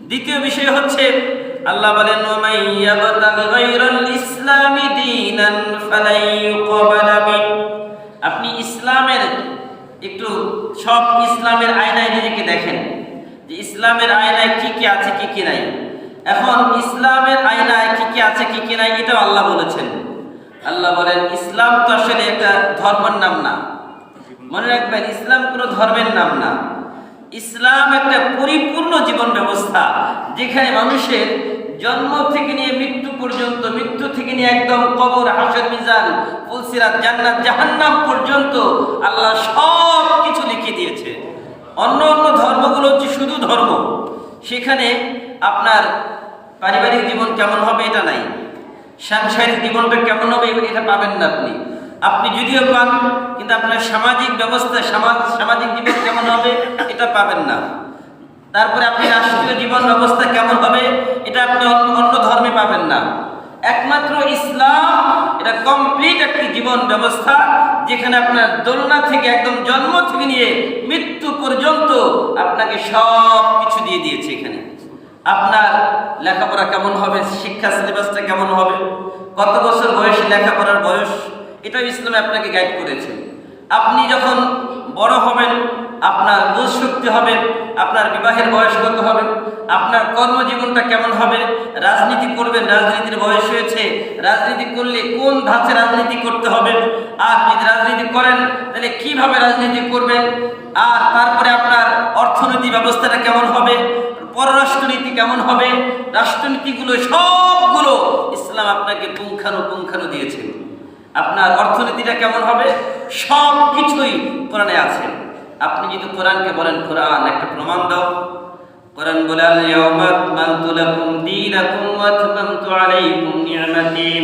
দ্বিতীয় বিষয় হচ্ছে আল্লাহ বলেন ওয়ামাই ইয়াবতাগি গায়রাল ইসলামি দীনান ফালাই ইউকবালা মিন। আপনি ইসলামের একটু সব ইসলামের আয়নায় নিজেকে দেখেন যে ইসলামের আয়নায় কি কি আছে কি কি নাই। এখন ইসলামের আয়নায় কি কি আছে কি কি নাই এটাও আল্লাহ বলেছেন। আল্লাহ বলেন ইসলাম তো আসলে একটা ধর্মের নাম না, মনে রাখবেন ইসলাম কোনো ধর্মের নাম না। ইসলাম একটা পরিপূর্ণ জীবন ব্যবস্থা যেখানে মানুষের জন্ম থেকে নিয়ে মৃত্যু পর্যন্ত, মৃত্যু থেকে নিয়ে একদম কবর, হাসর, মিজান, ফুলসিরাত, জান্নাত, জাহান্নাম পর্যন্ত আল্লাহ সব কিছু লিখে দিয়েছে। অন্য অন্য ধর্মগুলো হচ্ছে শুধু ধর্ম, সেখানে আপনার পারিবারিক জীবন কেমন হবে এটা নাই, সাংসারিক জীবনটা কেমন হবে এটা পাবেন না আপনি। আপনি যদিও পান কিন্তু আপনার সামাজিক ব্যবস্থা, সামাজিক জীবন কেমন হবে এটা পাবেন না। তারপরে আপনি রাষ্ট্রীয় জীবন ব্যবস্থা কেমন হবে এটা আপনি অন্য ধর্মে পাবেন না। একমাত্র ইসলাম এটা কমপ্লিট একটি জীবন ব্যবস্থা যেখানে আপনার দোলনা থেকে একদম জন্ম থেকে নিয়ে মৃত্যু পর্যন্ত আপনাকে সব কিছু দিয়ে দিয়েছে। এখানে আপনার লেখাপড়া কেমন হবে, শিক্ষা সিলেবাসটা কেমন হবে, কত বছর বয়সে লেখাপড়ার বয়স, এটাও ইসলামে আপনাকে গাইড করেছে। আপনি যখন বড় হবেন আপনার বুঝ শক্তি হবে, আপনার বিবাহের বয়স কত হবে, আপনার কর্মজীবনটা কেমন হবে, রাজনীতি করবেন, রাজনীতির বয়স হয়েছে, রাজনীতি করলে কোন ধাঁচে রাজনীতি করতে হবে, আর যদি রাজনীতি করেন তাহলে কিভাবে রাজনীতি করবেন, আর তারপরে আপনার অর্থনীতি ব্যবস্থাটা কেমন হবে, পররাষ্ট্রনীতি কেমন হবে, রাষ্ট্রনীতিগুলো সবগুলো ইসলাম আপনাকে পুঙ্খানুপুঙ্খানু দিয়েছে। আপনার অর্থনীতিটা কেমন হবে সব কিছুই কোরআনে আছে। আপনি যদি কোরআনকে বলেন কোরআন একটা প্রমাণ দাও, কোরআন বলে আল ইয়াউমা আকমালতু লাকুম দীনাকুম ওয়া আতমামতু আলাইকুম নি'মাতি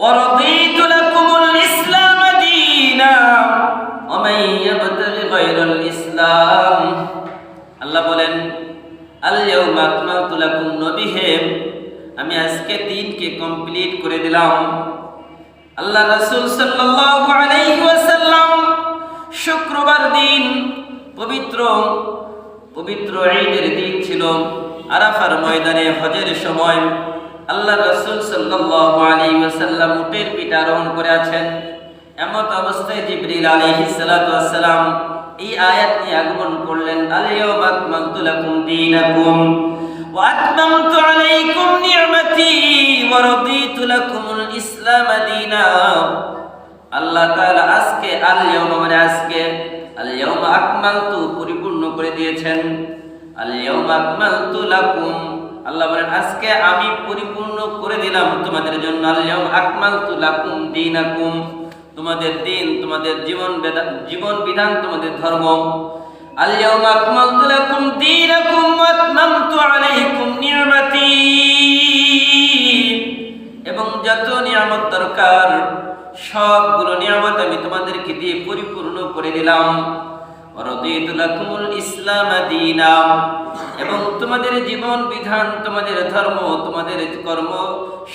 ওয়া রাদিতু লাকুমুল ইসলাম দীনা ওয়া মান ইয়াবতাগি গায়রাল ইসলাম। আল্লাহ বলেন আল ইয়াউমা আকমালতু লাকুম, নবী হে আমি আজকে দিনকে কমপ্লিট করে দিলাম। আল্লাহ রাসূল সাল্লাল্লাহু আলাইহি ওয়াসাল্লাম শুক্রবার দিন পবিত্র ঈদের দিন ছিল, আরাফার ময়দানে হজের সময় আল্লাহ রাসূল সাল্লাল্লাহু আলাইহি ওয়াসাল্লাম উটের পিঠে আরোহণ করে আছেন। এমত অবস্থায় জিবরিল আলাইহিস সালাতু ওয়াস সালাম এই আয়াত নিয়ে আগমন করলেন, আল ইয়াউমা আকমালতু লাকুম দীনাকুম ওয়া আতমামতু আলাইকুম নি'মাতি ওয়া রাদিতু লাকুমুল ইসলাম দীনা। আল্লাহ তাআলা আজকে আল ইয়াউমা মানে আজকে, আল ইয়াউমা আকমালতু পরিপূর্ণ করে দিয়েছেন, আল ইয়াউমা আকমালতু লাকুম আল্লাহ বলেন আজকে আমি পরিপূর্ণ করে দিলাম তোমাদের জন্য, আল ইয়াউমা আকমালতু লাকুম দীনাকুম তোমাদের দিন, তোমাদের জীবন বিধান, তোমাদের ধর্ম। আল ইয়াউমা আকমালতু লাকুম দীনাকুম ওয়া আতমামতু আলাইকুম নি'মাতি, এবং যত নিয়ামত দরকার সবগুলো নিয়ামত আমি তোমাদেরকে দিয়ে পরিপূর্ণ করে দিলাম। ওয়া রাদিতু লাকুমুল ইসলাম দীনা, এবং তোমাদের জীবন বিধান, তোমাদের ধর্ম, তোমাদের কর্ম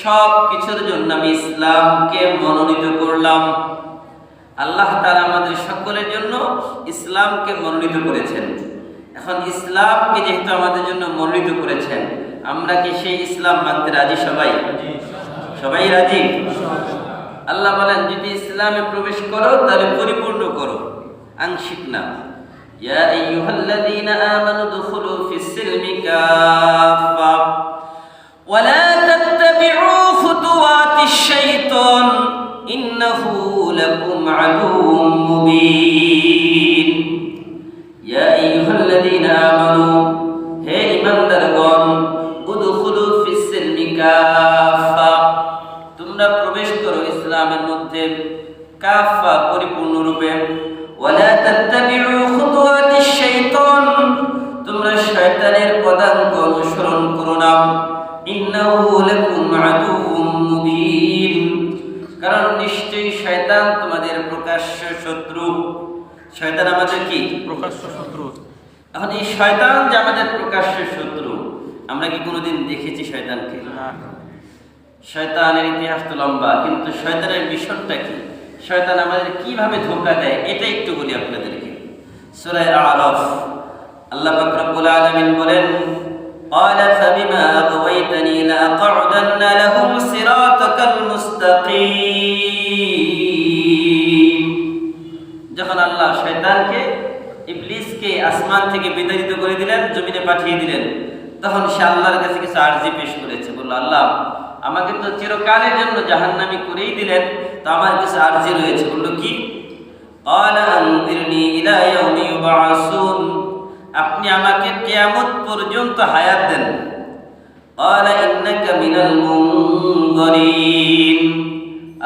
সব কিছুর জন্য আমি ইসলামকে মনোনীত করলাম। আল্লাহ তাআলা আমাদের সকলের জন্য ইসলামকে মনোনীত করেছেন। এখন ইসলামকে যেহেতু আমাদের জন্য মনোনীত করেছেন, আমরা কি সেই ইসলাম মানতে রাজি? সবাই রাজি? আল্লাহ বলেন যদি ইসলামে প্রবেশ করো তাহলে পরিপূর্ণ করো, আংশিক না। ইয়া আইয়ুহাল্লাযীনা আমানু দুখুলু ফিস-সিলমি কাফা ওয়া লা তাত্তাবি'উ খুতুওয়াতিশ শাইতান ইন্নাহু লাকুম আদুউম মুবিন। ইয়া আইয়ুহাল্লাযীনা আমানু, হে ঈমানদারগণ, উদখুলু ফিস-সিলমি কাফা, তোমরা প্রবেশ করো ইসলামের মধ্যে কাফা পরিপূর্ণ রূপে। ওয়ালা তাত্তাবি'উ খুতুওয়াতিশ শাইতান, তোমরা শয়তানের পদাঙ্ক অনুসরণ করো না। ইন্নাহু লাকুম আদুউম মুবিন, কারণ নিশ্চয়ই শয়তান তোমাদের প্রকাশ্য শত্রু। শয়তান আমাদের কি? প্রকাশ্য শত্রু। এখন এই শয়তান যে আমাদের প্রকাশ্য শত্রু, আমরা কি কোনোদিন দেখেছি শয়তানকে? না। শয়তানের ইতিহাস তো লম্বা, কিন্তু শয়তানের মিশনটা কি, শয়তান আমাদের কিভাবে ধোঁকা দেয় এটা একটু বলি আপনাদেরকে। সূরা আরাফ আল্লাহ পাক রব্বুল আলামিন বলেন قال فبما أغويتني لأقعدن لهم صراطك المستقيم যখন আল্লাহ শয়তানকে ইবলিসকে আসমান থেকে বিতাড়িত করে দিলেন, জমিনে পাঠিয়ে দিলেন, তখন সে আল্লাহর কাছে কিছু আরজি পেশ করেছে। বলল, আল্লাহ আমাকে তো চিরকালের জন্য জাহান্নামী করেই দিলেন, তো আমার কিছু আরজি রয়েছে। বলল, কি? قال أنظرني إلى يوم يبعثون, আপনি আমাকে কিয়ামত পর্যন্ত হায়াত দেন। قال إنك من المنظرين,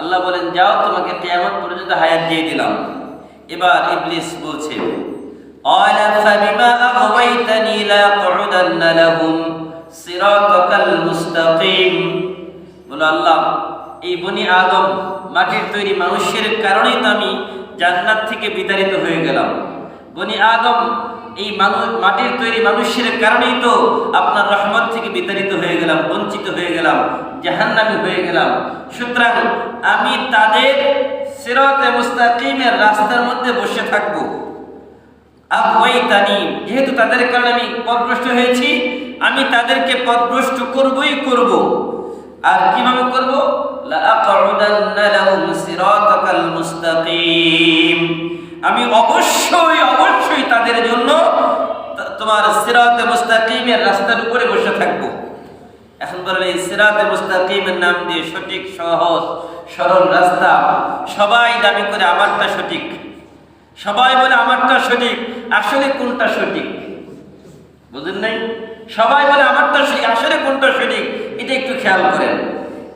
আল্লাহ বলেন যাও, তোমাকে কিয়ামত পর্যন্ত হায়াত দিয়ে দিলাম। এবার ইবলিস বলছে, قال فبما أغويتني لأقعدن لهم صراطك المستقيم, বলো আল্লাহ এই বনি আদম মাটির তৈরি মানুষের কারণেই তো আমি জান্নাত থেকে বিতাড়িত হয়ে গেলাম। বনি আদম এই মাটির তৈরি মানুষের কারণেই তো আপনার রহমত থেকে বিতাড়িত হয়ে গেলাম, বঞ্চিত হয়ে গেলাম, জাহান্নামী হয়ে গেলাম। সুতরাং আমি তাদের সিরাতে মুস্তাকিমের রাস্তার মধ্যে বসে থাকব। আবওয়াইতানি, যেহেতু তাদের কারণে আমি পথভ্রষ্ট হয়েছি, আমি তাদেরকে পথভ্রষ্ট করবই করব। আর কিভাবে করব? লাআকউদান্না লাহুম সিরাতাকাল মুস্তাকিম, আমি অবশ্যই তাদের জন্য তোমার সিরাতে মুস্তাকিমের রাস্তার উপরে বসে থাকব। এখন বলেন এই সিরাতে মুস্তাকিমের নাম দিয়ে সঠিক, সহজ, সরল রাস্তা সবাই দাবি করে আমারটা সঠিক, সবাই বলে আমারটা সঠিক। আসলে কোনটা সঠিক বুঝেন নাই? সবাই বলে আমারটা সঠিক, আসলে কোনটা সঠিক এটা একটু খেয়াল করেন।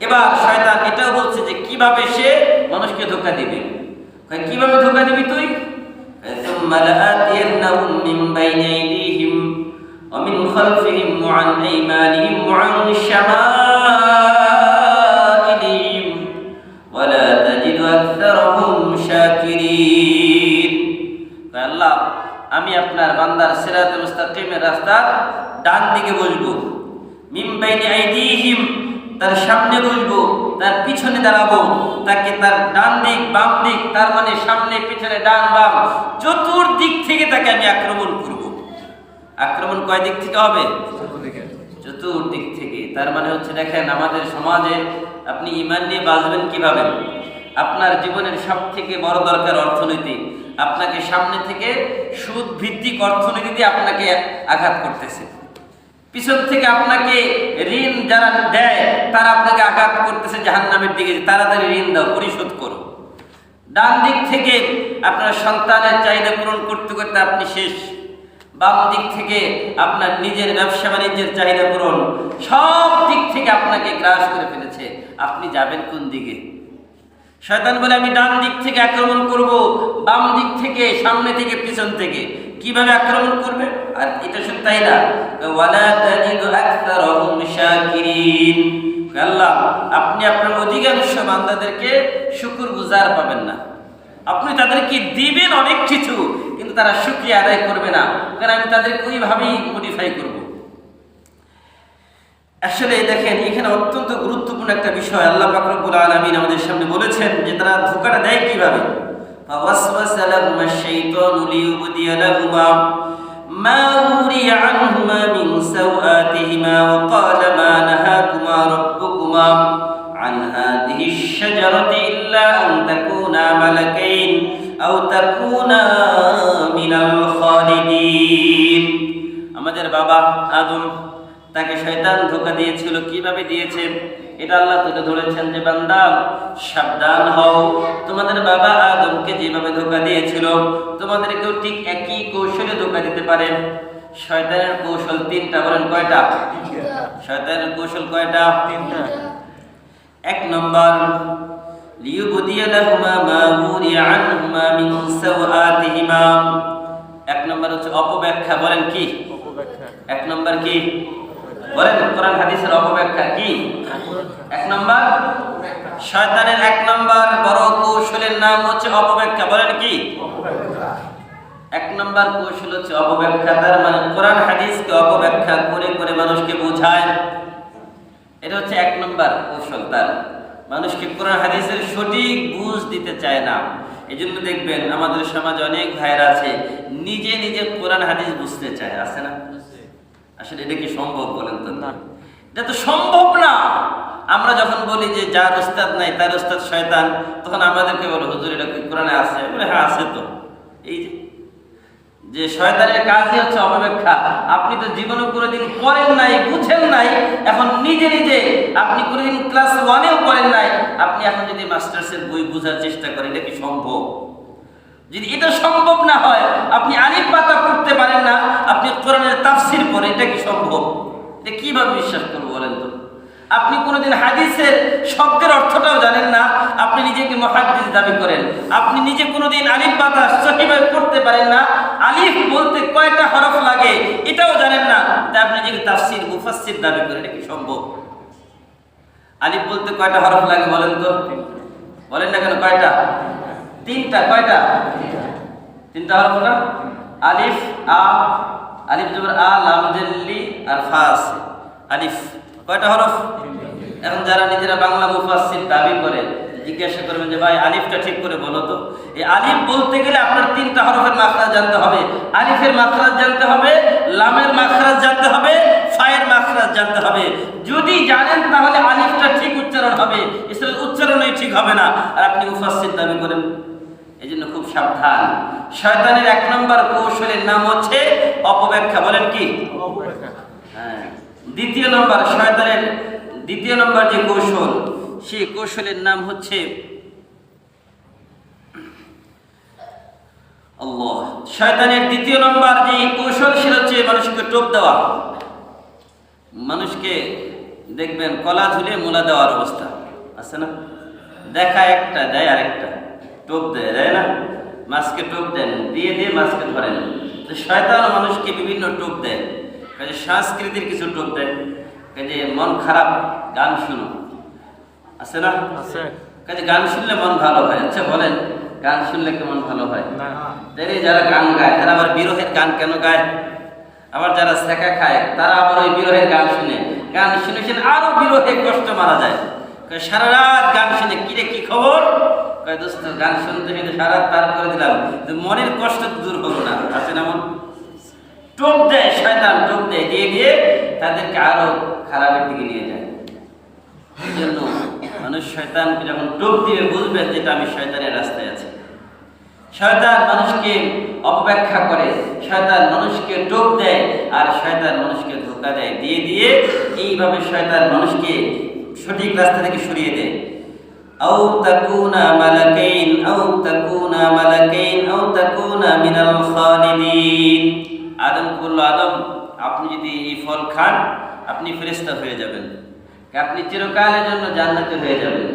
এবার শয়তান এটাও বলছে যে কিভাবে সে মানুষকে ধোঁকা দিবে। কিভাবে ধোঁকা দিবি তুই? ثم لآتينهم من بين أيديهم ومن خلفهم وعن أيمانهم وعن شمائلهم ولا تجد أكثرهم شاكرين। আল্লাহ আমি আপনার বান্দার সিরাতুল মুস্তাকিমের রাস্তার ডান দিকে বসবো, মিন বাইনি আইদিহিম তার সামনে বসবো, তার পিছনে দাঁড়াবো, তাকে তার ডান দিক বাম দিক, তার মানে সামনে পিছনে ডান বাম চতুর্দিক থেকে তাকে আমি আক্রমণ করব। আক্রমণ কয় দিক থেকে হবে? চতুর্দিক থেকে। তার মানে হচ্ছে দেখেন আমাদের সমাজে আপনি ঈমান নিয়ে বাঁচবেন কিভাবে? আপনার জীবনের সব থেকে বড় দরকার অর্থনীতি। আপনাকে সামনে থেকে সুদ ভিত্তিক অর্থনীতি দিয়ে আপনাকে আঘাত করতেছে, পিছন থেকে আপনাকে ঋণ যারা দেয় তারা আপনাকে আঘাত করতেছে জাহান্নামের দিকে, তাড়াতাড়ি ঋণ দাও, পরিশোধ করো। ডান দিক থেকে আপনার সন্তানের চাহিদা পূরণ করতে করতে আপনি শেষ। বাম দিক থেকে আপনার নিজের ব্যবসা বাণিজ্যের চাহিদা পূরণ, সব দিক থেকে আপনাকে গ্রাস করে ফেলেছে। আপনি যাবেন কোন দিকে? শয়তান বলে আমি ডান দিক থেকে আক্রমণ করব, বাম দিক থেকে, সামনে থেকে, পিছন থেকে। কিভাবে আক্রমণ করবে? আর এটা শুধু তাই না, ওয়ালা তাজিদু আকসারহুম শাকিরিন, আল্লাহ আপনি আপনার অধিকাংশ বান্দাদেরকে শুকরগুজার পাবেন না। আপনি তাদেরকে দিবেন অনেক কিছু, কিন্তু তারা শুকরিয়া আদায় করবে না, কারণ আমি তাদেরকে ওইভাবেই মডিফাই করব। আসলে দেখেন এখানে অত্যন্ত গুরুত্বপূর্ণ একটা বিষয় আল্লাহ পাক রব্বুল আলামিন আমাদের সামনে বলেছেন যে তারা ধোঁকাটা দেয় কিভাবে। فوسوس لهما الشيطان ليبدي لهما ما وري عنهما من سوآتهما وقال ما نهاكما ربكما عن هذه الشجرة إلا أن تكونا ملكين أو تكونا من الخالدين। আমাদের বাবা আদম তাকে শয়তান ধোঁকা দিয়েছিল। কিভাবে দিয়েছে এটা আল্লাহ তুলে ধরেছেন যে বান্দা সাবধান হও, তোমাদের বাবা আদমকে যেভাবে ধোঁকা দিয়েছিল তোমাদেরকেও ঠিক একই কৌশলে ধোঁকা দিতে পারে। শয়তানের কৌশল তিনটা। বলেন কয়টা? শয়তানের কৌশল কয়টা? তিনটা। এক নম্বর, লিয়ুবদিয়া লাহুমা মা বুরিয়া আনহুমা মিন সাওআতিহিমা। এক নম্বর হচ্ছে অপব্যাখ্যা। বলেন কি অপব্যাখ্যা? এক নম্বর কি বলেন? কোরআন হাদিসের অপব্যাখ্যা কি? এক নম্বর শয়তানের এক নম্বর বড় কৌশলের নাম হচ্ছে অপব্যাখ্যা। বলেন কি অপব্যাখ্যা? এক নম্বর কৌশল হচ্ছে অপব্যাখ্যা। তার মানে কোরআন হাদিসকে অপব্যাখ্যা করে করে মানুষকে বোঝায়। এটা হচ্ছে এক নম্বর কৌশল তার। মানুষকে কোরআন হাদিসের সঠিক বুঝ দিতে চায় না। এজন্য দেখবেন আমাদের সমাজে অনেক ভাইরা আছে নিজে নিজে কোরআন হাদিস বুঝতে চায়, আছে না? আসলে এটা কি সম্ভব বলেন তো? না, এটা তো সম্ভব না। আমরা যখন বলি যে যার উস্তাদ নাই তার উস্তাদ শয়তান, তখন আমাদেরকে বলো হুজুর এটা কি কোরআনে আছে? বলে হ্যাঁ আছে তো। এই যে শয়তানের কাজই হচ্ছে অপব্যাখ্যা। আপনি তো জীবনে কোনোদিন পড়েন নাই, বুঝেন নাই, এখন নিজে নিজে আপনি কোনোদিন ক্লাস 1-এও পড়েন নাই, আপনি এখন যদি মাস্টার্সের বই বোঝার চেষ্টা করেন, এটা কি সম্ভব? যদি এটা সম্ভব না হয়, আপনি আলিফ পাতা পড়তে পারেন না, আপনি কোরআনের তাফসীর পড়েন, এটা কি সম্ভব? এটা কিভাবে বিশ্বাস করবো বলেন তো? আপনি কোনোদিন হাদিসের শব্দের অর্থটাও জানেন না, আপনি নিজেকে মুহাদ্দিস দাবি করেন। আপনি নিজে কোনোদিন আলিফ পাতা সঠিকভাবে পড়তে পারেন না, আলিফ বলতে কয়টা হরফ লাগে এটাও জানেন না, তাই আপনি নিজেকে তাফসীর মুফাসসির দাবি করেন, এটা কি সম্ভব? আলিফ বলতে কয়টা হরফ লাগে বলেন তো? বলেন না কেন? কয়টা? 3টা। কয়টা? 3টা হরফ না? আলিফ আ, আলিফ জবর আ, লাম জেল্লি আর ফা আছে। আলিফ কয়টা হরফ? এখন যারা নিজেরা বাংলা মুফাসসির দাবি করে জিজ্ঞাসা করবেন যে ভাই আলিফটা ঠিক করে বলো তো। এই আলিফ বলতে গেলে আপনার 3টা হরফের মাখরাজ জানতে হবে। আলিফের মাখরাজ জানতে হবে, লামের মাখরাজ জানতে হবে, ফায়ের মাখরাজ জানতে হবে। যদি জানেন তাহলে আলিফটা ঠিক উচ্চারণ হবে, এছাড়া উচ্চারণই ঠিক হবে না, আর আপনি মুফাসসির দাবি করেন। এই জন্য খুব সাবধান। শয়তানের 1 নম্বর কৌশলের নাম হচ্ছে অপব্যাখ্যা। বলেন কি? হ্যাঁ। দ্বিতীয় নম্বর, শয়তানের দ্বিতীয় নম্বর যে কৌশল, সেই কৌশলের নাম হচ্ছে আল্লাহ। শয়তানের দ্বিতীয় নম্বর যে কৌশল, সেটা হচ্ছে মানুষকে টোপ দেওয়া। মানুষকে দেখবেন কলা ঝুলে মূলা দেওয়ার অবস্থা আছে না? দেখা একটা দেয় আরেকটা, টোপ দেয়, দেয় না? মাছকে টোপ দেন, দিয়ে দিয়ে মাছকে ধরেন। তো শয়তান মানুষকে বিভিন্ন টোপ দেয়। কাজে সংস্কৃতির কিছু টোপ দেয়, কাজে মন খারাপ গান শুনো, আছে না? কাজে গান শুনলে মন ভালো হয়। আচ্ছা বলেন, গান শুনলে কেমন ভালো হয়? যারা গান গায় তারা আবার বিরহের গান কেন গায়? আবার যারা সেকা খায় তারা আবার ওই বিরহের গান শুনে, গান শুনে শুনে আরো বিরহে কষ্ট মারা যায়। সারা রাত গান শুনে, কিরে কি খবর? দোস্ত গান শুনতে শুনতে সারা রাত পার করে দিলাম, মনের কষ্ট দূর হলো না, আছে না? মন টোপ দেয়, শয়তান টোপ দেয়, দিয়ে দিয়ে তাদেরকে আরো খারাপের দিকে নিয়ে যায়। এই জন্য মানুষ শয়তানকে যখন টোপ দিবে বুঝবেন যেটা আমি শয়তানের রাস্তায় আছি। শয়তান মানুষকে অপব্যাখ্যা করে, শয়তান মানুষকে টোপ দেয়, আর শয়তান মানুষকে ধোঁকা দেয়। দিয়ে দিয়ে এইভাবে শয়তান মানুষকে সঠিক রাস্তা থেকে সরিয়ে দেয়। আও তাকুনা মালাকাইন আও তাকুনা মালাকাইন আও তাকুনা মিনাল খালিদিন। আদম বলল, আদম আপনি যদি এই ফল খান আপনি ফেরেশতা হয়ে যাবেন, আপনি চিরকালের জন্য জান্নাতে হয়ে যাবেন।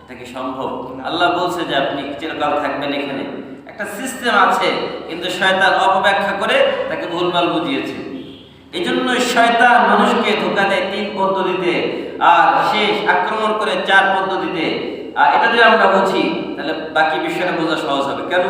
এটা কি সম্ভব? আল্লাহ বলছে যে আপনি চিরকাল থাকবেন এখানে, একটা সিস্টেম আছে, কিন্তু শয়তান অপব্যাখ্যা করে তাকে ভুলভাল বুঝিয়েছে। এই জন্য শয়তান মানুষকে ধোঁকা দেয় 3 পদ্ধতিতে, আর শেষ আক্রমণ করে 4 পদ্ধতিতে। আর এটা যদি আমরা বুঝি তাহলে বাকি বিষয়টা বোঝা সহজ হবে। কেন?